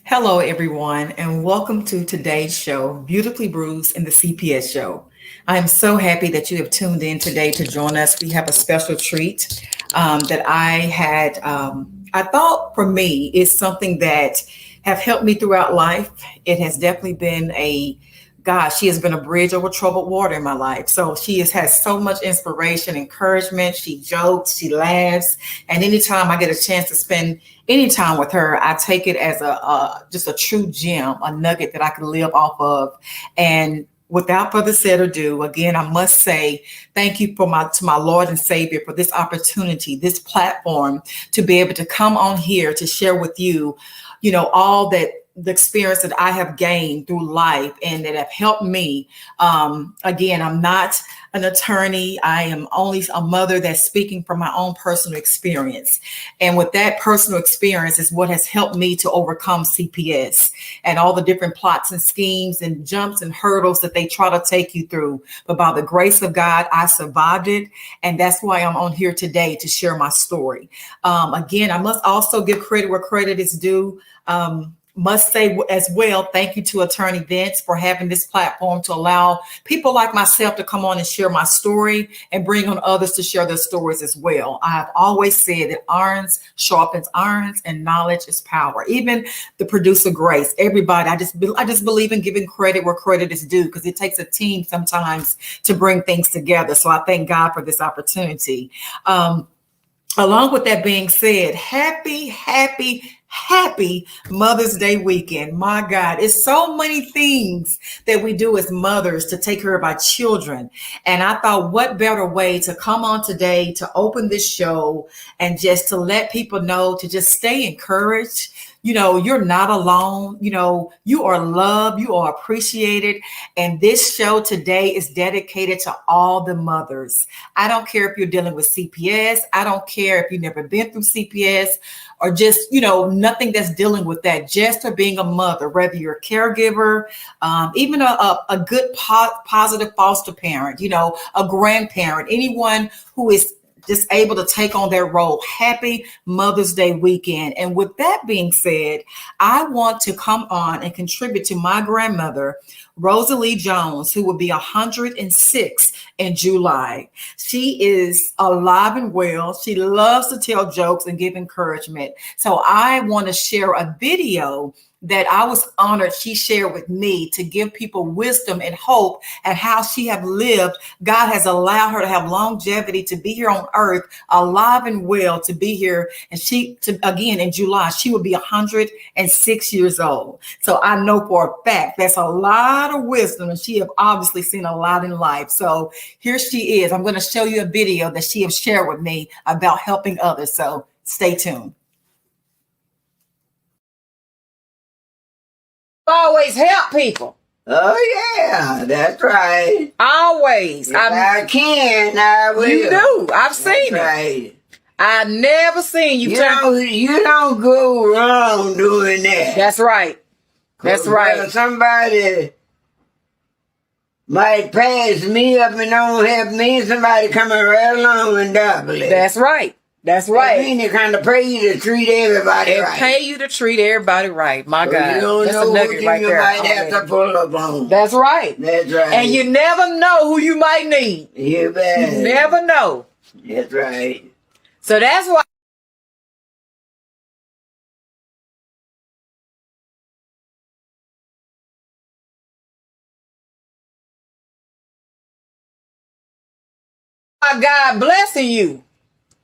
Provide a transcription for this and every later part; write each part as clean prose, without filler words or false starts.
Hello, everyone, and welcome to today's show, Beautifully Bruised in the CPS show. I am so happy that you have tuned in today to join us. We have a special treat that I thought for me is something that have helped me throughout life. It has definitely been she has been a bridge over troubled water in my life. So she has so much inspiration, encouragement. She jokes, she laughs. And anytime I get a chance to spend any time with her, I take it as just a true gem, a nugget that I can live off of. And without further said ado, again, I must say thank you to my Lord and Savior for this opportunity, this platform to be able to come on here to share with you, all that the experience that I have gained through life and that have helped me. Again, I'm not an attorney. I am only a mother that's speaking from my own personal experience. And with that personal experience is what has helped me to overcome CPS and all the different plots and schemes and jumps and hurdles that they try to take you through. But by the grace of God, I survived it. And that's why I'm on here today to share my story. Again, I must also give credit where credit is due. Must say as well, thank you to Attorney Vince for having this platform to allow people like myself to come on and share my story and bring on others to share their stories as well. I have always said that irons sharpens irons and knowledge is power. Even the producer Grace, everybody, I just believe in giving credit where credit is due because it takes a team sometimes to bring things together. So I thank God for this opportunity. Along with that being said, happy Mother's Day weekend. My God, it's so many things that we do as mothers to take care of our children. And I thought, what better way to come on today to open this show and just to let people know to just stay encouraged. You're not alone. You are loved. You are appreciated. And this show today is dedicated to all the mothers. I don't care if you're dealing with CPS. I don't care if you've never been through CPS or just, nothing that's dealing with that, just for being a mother, whether you're a caregiver, even a good positive foster parent, a grandparent, anyone who is just able to take on their role. Happy Mother's Day weekend. And with that being said, I want to come on and contribute to my grandmother, Rosalie Jones, who will be 106 in July. She is alive and well. She loves to tell jokes and give encouragement. So I want to share a video that I was honored she shared with me to give people wisdom and hope and how she have lived. God has allowed her to have longevity to be here on earth, alive and well, to be here. And again, in July, she will be 106 years old. So I know for a fact that's a lot of wisdom, and she have obviously seen a lot in life. So here she is. I'm going to show you a video that she has shared with me about helping others. So stay tuned. Always help people. Oh yeah, that's right. Always. If I can, I will. You do. I've seen that's it. Right. I've never seen you. You don't go wrong doing that. That's right. That's right. Somebody might pass me up and don't help me. Somebody coming right along and double it. That's right. That's right. I mean, they kind of pay you to treat everybody right. Pay you to treat everybody right. My so God. You don't That's know a nugget who right you there. might have to pull up on. That's right. That's right. And you never know who you might need. You bet. You never know. That's right. So that's why God blessing you.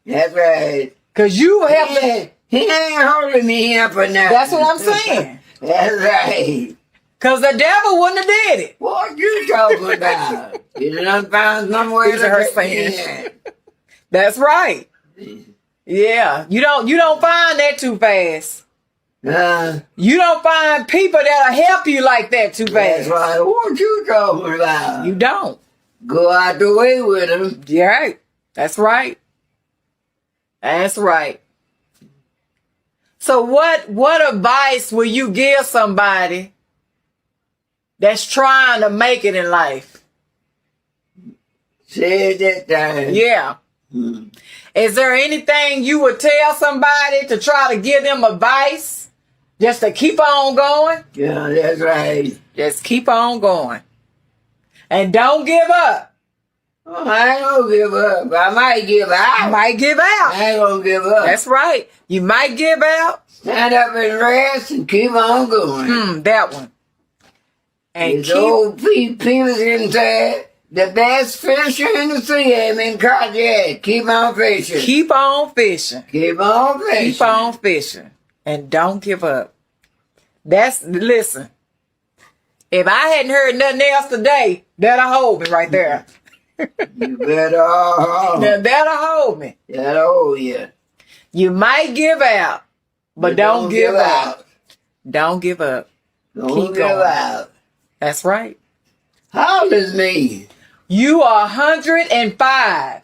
That's right. Because you have He ain't holding me up for nothing. That's what I'm saying. That's right. Because the devil wouldn't have did it. What you talking about? You done found somewhere These are her saying. That's right. Yeah. You don't find that too fast. You don't find people that'll help you like that too fast. That's right. What you talking about? You don't. Go out the way with them. Yeah, right. That's right. That's right. So what advice will you give somebody that's trying to make it in life? Say it that time. Yeah. Is there anything you would tell somebody to try to give them advice Just to keep on going. Yeah, that's right. Just keep on going. And don't give up. Oh, I ain't gonna give up. I might give out. You might give out. I ain't gonna give up. That's right. You might give out. Stand up and rest and keep on going. That one. And These old people can say, the best fisher in the sea ain't been caught yet. Keep on fishing. keep on fishing. Keep on fishing. Keep on fishing. And don't give up. Listen. If I hadn't heard nothing else today, that'll hold me right there. You better hold. That'll hold me. That'll hold you. You might give out, but don't give up. Don't give up. Don't Keep give going. out. That's right. How old is me? You are 105.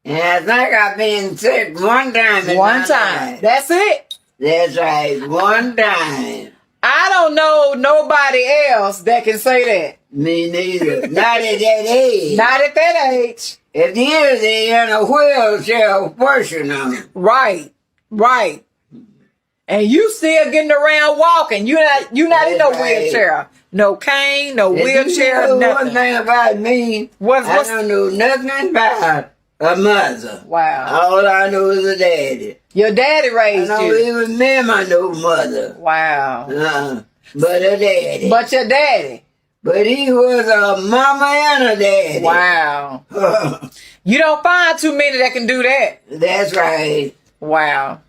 And I think I've been sick one time. in One my time. life. That's it. That's right. One time. I don't know nobody else that can say that. Me neither. Not at that age. Not at that age. If they're in a wheelchair pushing them. Right. Right. And you still getting around walking. You're not in no That's right. wheelchair. No cane, no If wheelchair, you know nothing. one thing about me, What's- I don't know nothing about a mother. Wow. All I know is a daddy. Your daddy I raised know you. even them I know mother. Wow. But a daddy. But your daddy. But he was a mama and a daddy. Wow. You don't find too many that can do that. That's right. Wow.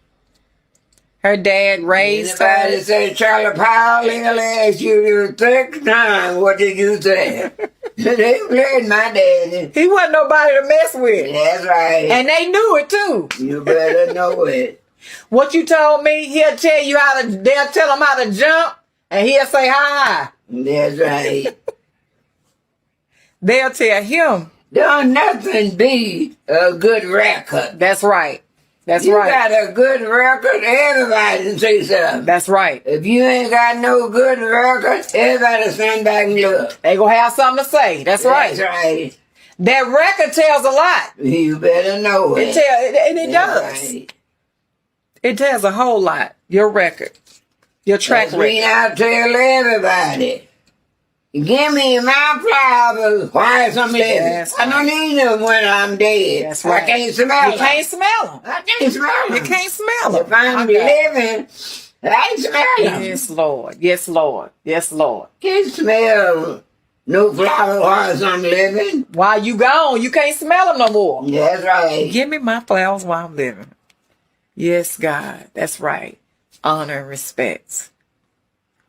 Her dad raised Anybody her. say Charlie Powell, he'll ask you the third time, what did you say? They played my daddy. He wasn't nobody to mess with. That's right. And they knew it too. You better know it. What you told me, they'll tell him how to jump, and he'll say hi. That's right. They'll tell him. Don't nothing beat a good record. That's right. That's You right. got a good record, everybody can say something. That's right. If you ain't got no good record, everybody stand back and look. They gonna have something to say. That's right. That's right. That record tells a lot. You better know it. It That's does. right. It tells a whole lot. Your record. Your track That's when record. I tell everybody, give me my flowers while I'm living. That's I don't need them when I'm dead. That's right. I can't smell You them. can't smell them. I can't smell them. You can't smell them. If I'm living, I smell them. Yes, Lord. Yes, Lord. Yes, Lord. Can't smell no flower while I'm living. While you gone, you can't smell them no more. That's right. Give me my flowers while I'm living. Yes, God. That's right. Honor and respect.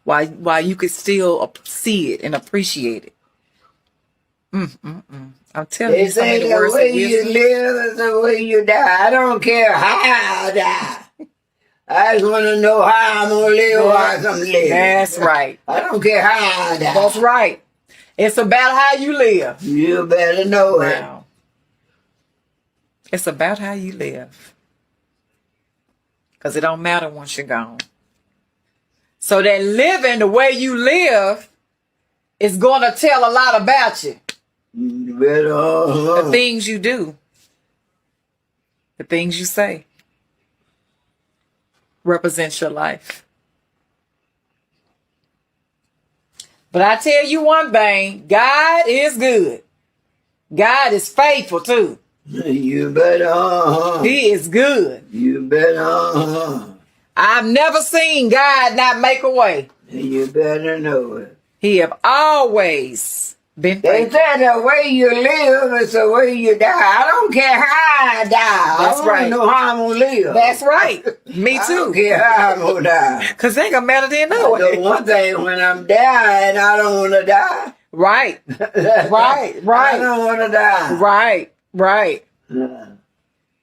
While you could still see it and appreciate it. I'm telling They you, some of say the the words way of you wisdom. live is the way you die. I don't care how I die. I just want to know how I'm going to live while I'm living. That's right. I don't care how I die. That's right. It's about how you live. You better know it. Wow. It's about how you live. Because it don't matter once you're gone. So that living the way you live is going to tell a lot about you. You better. The things you do. The things you say. Represents your life. But I tell you one thing. God is good. God is faithful too. You better. He is good. You better. I've never seen God not make a way. You better know it. He have always been They faithful. said the way you live is the way you die. I don't care how I die. That's I right. don't know how I'm going to live. That's right. Me I don't too. care how I'm going to die. Because they ain't gonna matter then no I know way. one thing, when I'm dying, I don't want to die. Right. Right. I Right. don't want to die. Right. Right.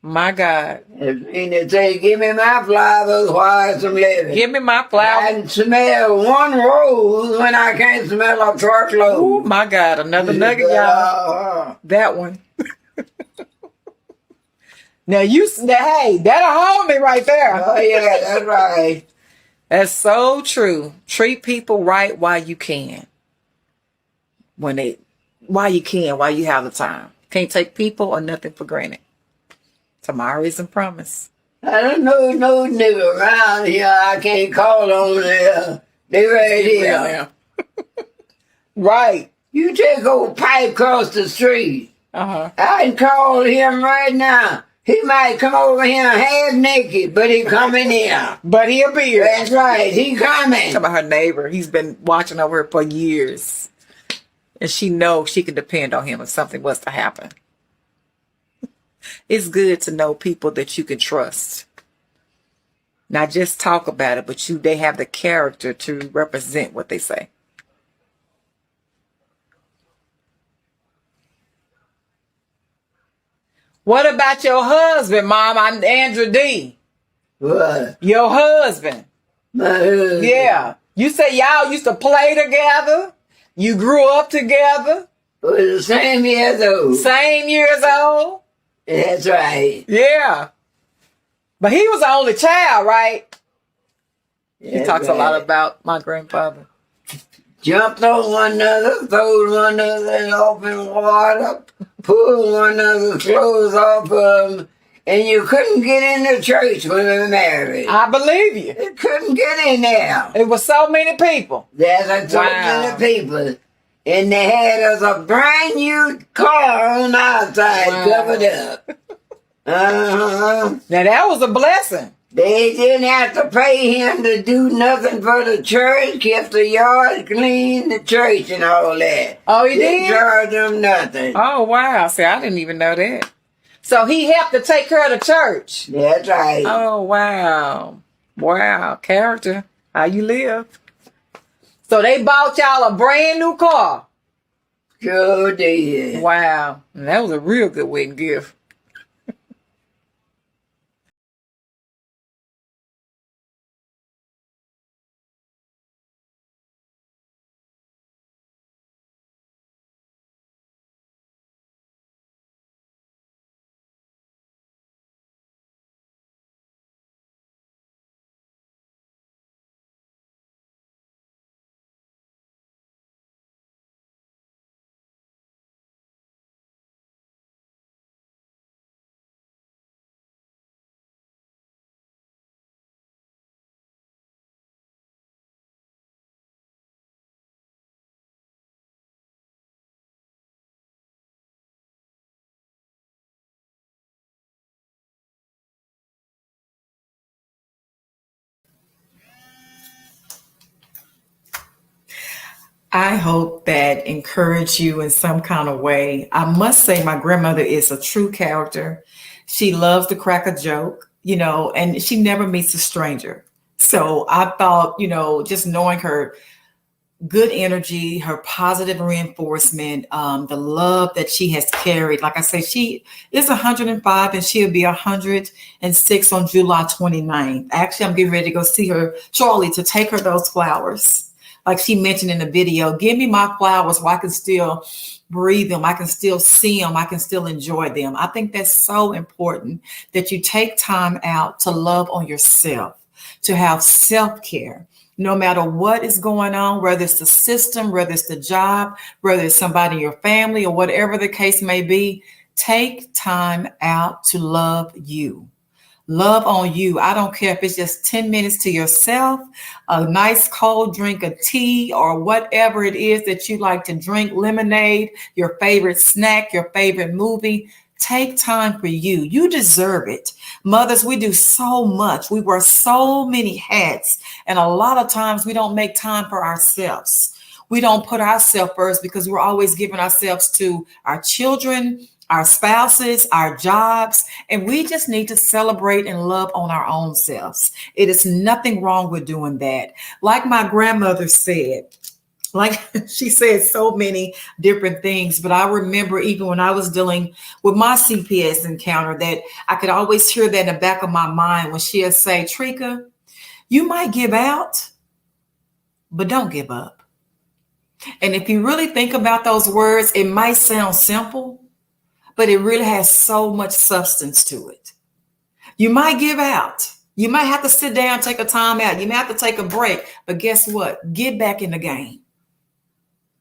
My God. And they say, give me my flowers while I'm living. Give me my I flower. can smell one rose when I can't smell a truckload. Oh my God. Another nugget, y'all. That one. Now hey, that'll hold me right there. Oh, yeah, that's right. That's so true. Treat people right while you can. While you have the time. Can't take people or nothing for granted. Tomorrow isn't promised. I don't know no nigga around here I can't call on there. They right here. Right. You take old Pipe across the street. Uh-huh. I can call him right now. He might come over here half naked, but he coming here. But he'll be here. That's right, he coming. Talking about her neighbor. He's been watching over her for years. And she knows she can depend on him if something was to happen. It's good to know people that you can trust. Not just talk about it, but they have the character to represent what they say. What about your husband, Mom? I'm Andrew D. What? Your husband. My husband. Yeah. You say y'all used to play together. You grew up together. We're the same years old. Same years old. That's right. Yeah. But he was the only child, right? He talks a lot about my grandfather. Jumped on one another, throwed one another off in water, pulled one another's clothes off of them, and you couldn't get in the church when they were married. I believe you. You couldn't get in there. It was so many people. There's so many people. And they had us a brand new car on the outside covered up. Uh-huh. Now that was a blessing. They didn't have to pay him to do nothing for the church, kept the yard clean, the church and all that. Oh, he Didn't did? charge them nothing. Oh, wow. See, I didn't even know that. So he helped to take care of the church. That's right. Oh, wow. Wow. Character. How you live. So they bought y'all a brand new car. Sure did. Wow. And that was a real good wedding gift. I hope that encouraged you in some kind of way. I must say, my grandmother is a true character. She loves to crack a joke, and she never meets a stranger. So I thought, just knowing her good energy, her positive reinforcement, the love that she has carried. Like I say, she is 105 and she'll be 106 on July 29th. Actually, I'm getting ready to go see her shortly to take her those flowers. Like she mentioned in the video, give me my flowers so I can still breathe them. I can still see them. I can still enjoy them. I think that's so important that you take time out to love on yourself, to have self-care. No matter what is going on, whether it's the system, whether it's the job, whether it's somebody in your family or whatever the case may be, take time out to love you. Love on you. I don't care if it's just 10 minutes to yourself, a nice cold drink of tea or whatever it is that you like to drink, lemonade, your favorite snack, your favorite movie. Take time for you. You deserve it. Mothers, we do so much. We wear so many hats. And a lot of times we don't make time for ourselves. We don't put ourselves first because we're always giving ourselves to our children, our spouses, our jobs, and we just need to celebrate and love on our own selves. It is nothing wrong with doing that. Like my grandmother said, like she said so many different things, but I remember even when I was dealing with my CPS encounter that I could always hear that in the back of my mind when she'd say, Trika, you might give out, but don't give up. And if you really think about those words, it might sound simple, but it really has so much substance to it. You might give out. You might have to sit down, take a time out. You may have to take a break, but guess what? Get back in the game.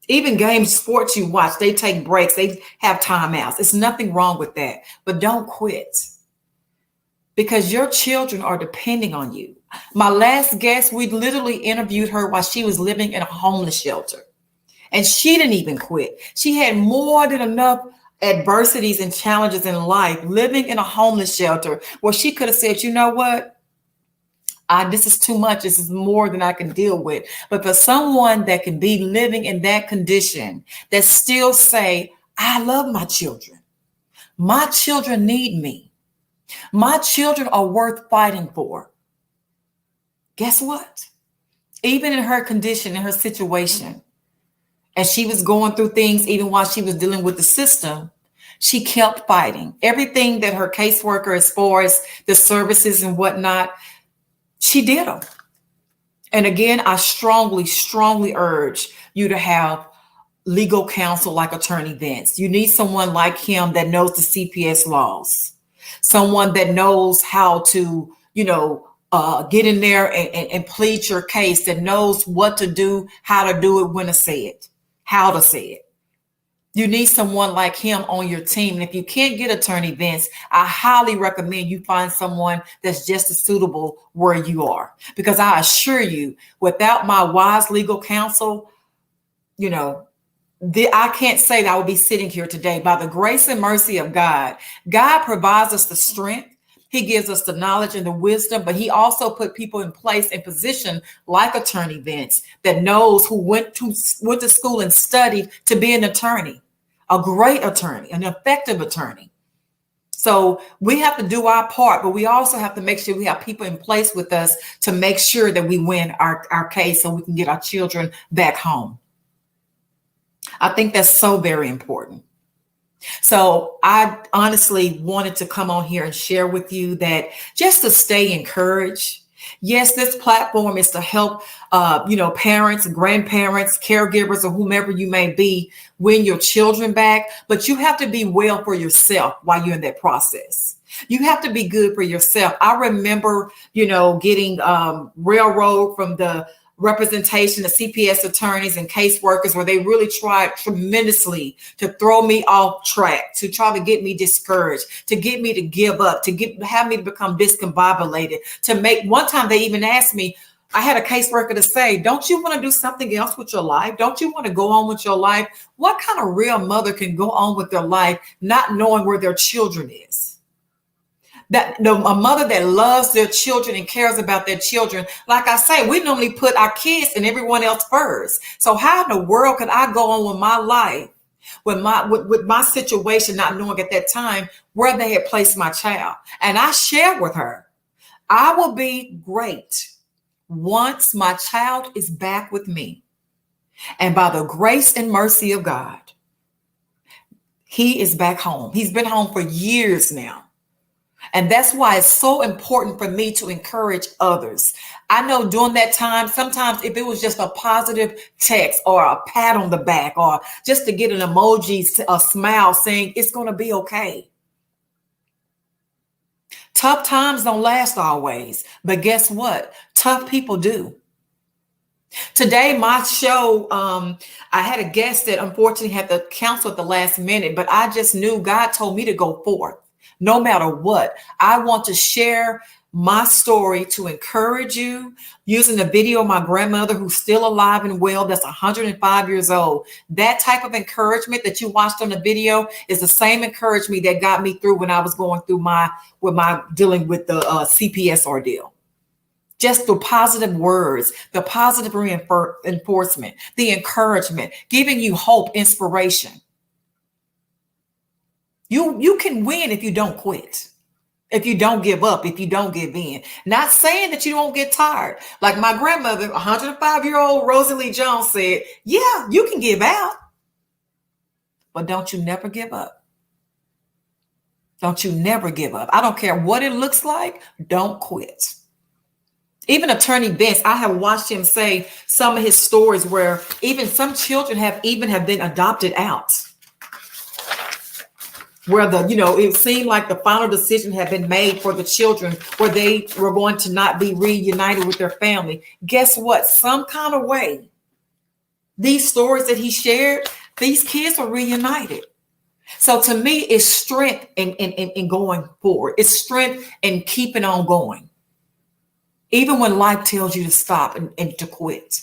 Even games, sports you watch, they take breaks. They have timeouts. It's nothing wrong with that, but don't quit. because your children are depending on you. My last guest, we literally interviewed her while she was living in a homeless shelter. And she didn't even quit. She had more than enough adversities and challenges in life, living in a homeless shelter, where she could have said, you know what? This is too much. This is more than I can deal with. But for someone that can be living in that condition, that still say, I love my children. My children need me. My children are worth fighting for. Guess what? Even in her condition, in her situation, and she was going through things even while she was dealing with the system, she kept fighting. Everything that her caseworker, as far as the services and whatnot, she did them. And again, I strongly, strongly urge you to have legal counsel like Attorney Vince. You need someone like him that knows the CPS laws, someone that knows how to, get in there and plead your case, that knows what to do, how to do it, when to say it, how to say it. You need someone like him on your team. And if you can't get Attorney Vince, I highly recommend you find someone that's just as suitable where you are. Because I assure you, without my wise legal counsel, I can't say that I would be sitting here today. By the grace and mercy of God, God provides us the strength. He gives us the knowledge and the wisdom, but he also put people in place and position like Attorney Vince that knows, who went to school and studied to be an attorney, a great attorney, an effective attorney. So we have to do our part, but we also have to make sure we have people in place with us to make sure that we win our case so we can get our children back home. I think that's so very important. So I honestly wanted to come on here and share with you that just to stay encouraged. Yes, this platform is to help, parents, grandparents, caregivers, or whomever you may be, win your children back. But you have to be well for yourself while you're in that process. You have to be good for yourself. I remember, getting railroad from the representation of CPS attorneys and caseworkers, where they really tried tremendously to throw me off track, to try to get me discouraged, to get me to give up, have me to become discombobulated, one time they even asked me, I had a caseworker to say, don't you want to do something else with your life? Don't you want to go on with your life? What kind of real mother can go on with their life not knowing where their children is? A mother that loves their children and cares about their children. Like I say, we normally put our kids and everyone else first. So how in the world could I go on with my life, with my situation, not knowing at that time where they had placed my child? And I shared with her, I will be great once my child is back with me. And by the grace and mercy of God, he is back home. He's been home for years now. And that's why it's so important for me to encourage others. I know during that time, sometimes if it was just a positive text or a pat on the back or just to get an emoji, a smile saying it's going to be okay. Tough times don't last always, but guess what? Tough people do. Today, my show, I had a guest that unfortunately had to cancel at the last minute, but I just knew God told me to go forth. No matter what, I want to share my story to encourage you, using the video of my grandmother who's still alive and well, that's 105 years old. That type of encouragement that you watched on the video is the same encouragement that got me through when I was going through my dealing with the CPS ordeal. Just the positive words, the positive reinforcement, the encouragement, giving you hope, inspiration. You can win if you don't quit, if you don't give up, if you don't give in. Not saying that you don't get tired. Like my grandmother, 105-year-old Rosalie Jones said, yeah, you can give out, but don't you never give up. Don't you never give up. I don't care what it looks like. Don't quit. Even Attorney Vince, I have watched him say some of his stories where even some children have been adopted out. Where it seemed like the final decision had been made for the children, where they were going to not be reunited with their family. Guess what? Some kind of way, these stories that he shared, these kids were reunited. So to me, it's strength in going forward. It's strength in keeping on going, even when life tells you to stop and to quit.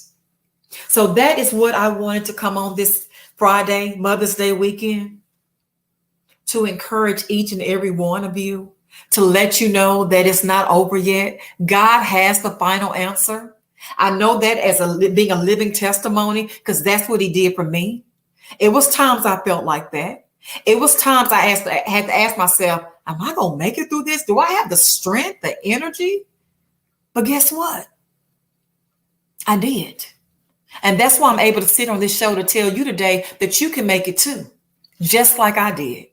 So that is what I wanted to come on this Friday, Mother's Day weekend, to encourage each and every one of you, to let you know that it's not over yet. God has the final answer. I know that as being a living testimony, because that's what he did for me. It was times I felt like that. It was times I had to ask myself, am I going to make it through this? Do I have the strength, the energy? But guess what? I did. And that's why I'm able to sit on this show to tell you today that you can make it too, just like I did.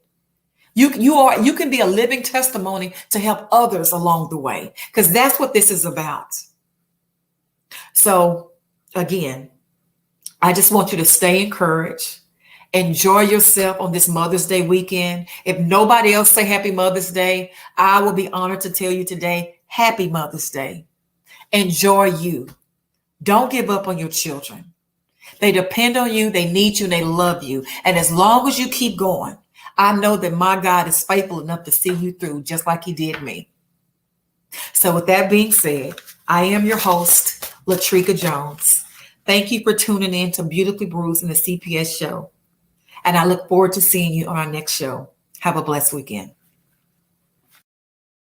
You can be a living testimony to help others along the way, because that's what this is about. So again, I just want you to stay encouraged. Enjoy yourself on this Mother's Day weekend. If nobody else say Happy Mother's Day, I will be honored to tell you today, Happy Mother's Day. Enjoy you. Don't give up on your children. They depend on you, they need you, and they love you. And as long as you keep going, I know that my God is faithful enough to see you through, just like he did me. So with that being said, I am your host, Latrika Jones. Thank you for tuning in to Beautifully Bruised in the CPS show. And I look forward to seeing you on our next show. Have a blessed weekend.